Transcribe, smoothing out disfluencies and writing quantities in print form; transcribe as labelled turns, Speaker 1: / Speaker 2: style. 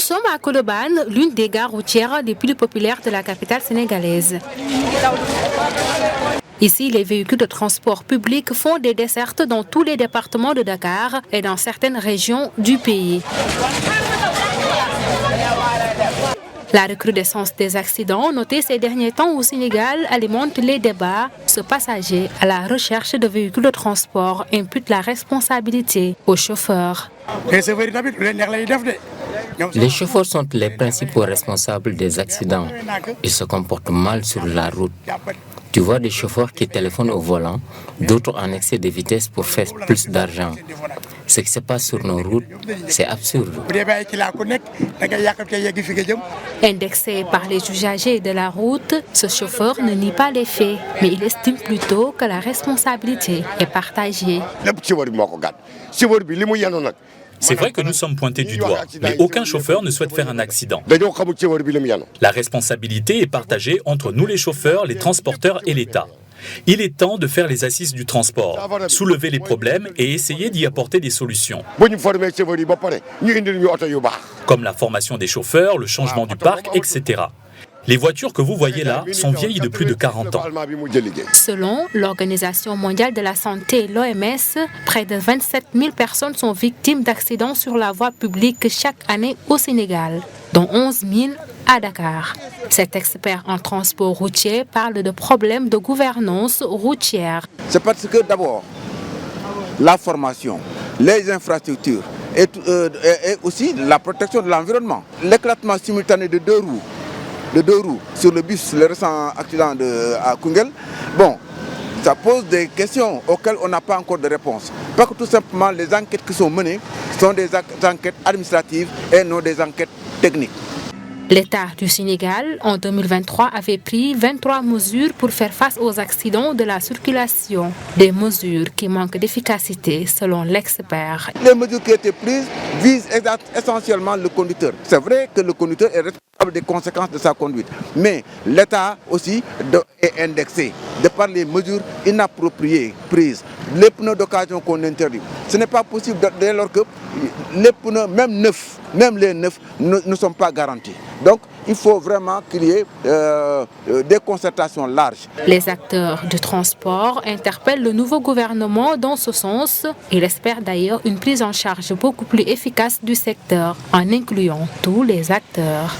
Speaker 1: sommes à Colobane, l'une des gares routières les plus populaires de la capitale sénégalaise. Ici, les véhicules de transport public font des dessertes dans tous les départements de Dakar et dans certaines régions du pays. La recrudescence des accidents notée ces derniers temps au Sénégal alimente les débats. Ce passager à la recherche de véhicules de transport impute la responsabilité aux chauffeurs.
Speaker 2: Les chauffeurs sont les principaux responsables des accidents. Ils se comportent mal sur la route. Tu vois des chauffeurs qui téléphonent au volant, d'autres en excès de vitesse pour faire plus d'argent. Ce qui se passe sur nos routes, c'est absurde.
Speaker 1: Indexé par les usagers de la route, ce chauffeur ne nie pas les faits, mais il estime plutôt que la responsabilité est partagée.
Speaker 3: C'est vrai que nous sommes pointés du doigt, mais aucun chauffeur ne souhaite faire un accident. La responsabilité est partagée entre nous les chauffeurs, les transporteurs et l'État. Il est temps de faire les assises du transport, soulever les problèmes et essayer d'y apporter des solutions. Comme la formation des chauffeurs, le changement du parc, etc. Les voitures que vous voyez là sont vieilles de plus de 40 ans.
Speaker 1: Selon l'Organisation mondiale de la santé, l'OMS, près de 27 000 personnes sont victimes d'accidents sur la voie publique chaque année au Sénégal, dont 11 000 à Dakar. Cet expert en transport routier parle de problèmes de gouvernance routière.
Speaker 4: C'est parce que d'abord, la formation, les infrastructures et aussi la protection de l'environnement. L'éclatement simultané de deux roues sur le bus, le récent accident à Koungheul, ça pose des questions auxquelles on n'a pas encore de réponse. Parce que tout simplement, les enquêtes qui sont menées sont des enquêtes administratives et non des enquêtes techniques.
Speaker 1: L'État du Sénégal, en 2023, avait pris 23 mesures pour faire face aux accidents de la circulation. Des mesures qui manquent d'efficacité, selon l'expert.
Speaker 4: Les mesures qui ont été prises visent essentiellement le conducteur. C'est vrai que le conducteur est responsable des conséquences de sa conduite. Mais l'État aussi est indexé de par les mesures inappropriées prises. Les pneus d'occasion qu'on interdit. Ce n'est pas possible dès lors que les pneus, même les neufs, ne sont pas garantis. Donc, il faut vraiment qu'il y ait des concertations larges.
Speaker 1: Les acteurs du transport interpellent le nouveau gouvernement dans ce sens. Il espère d'ailleurs une prise en charge beaucoup plus efficace du secteur en incluant tous les acteurs.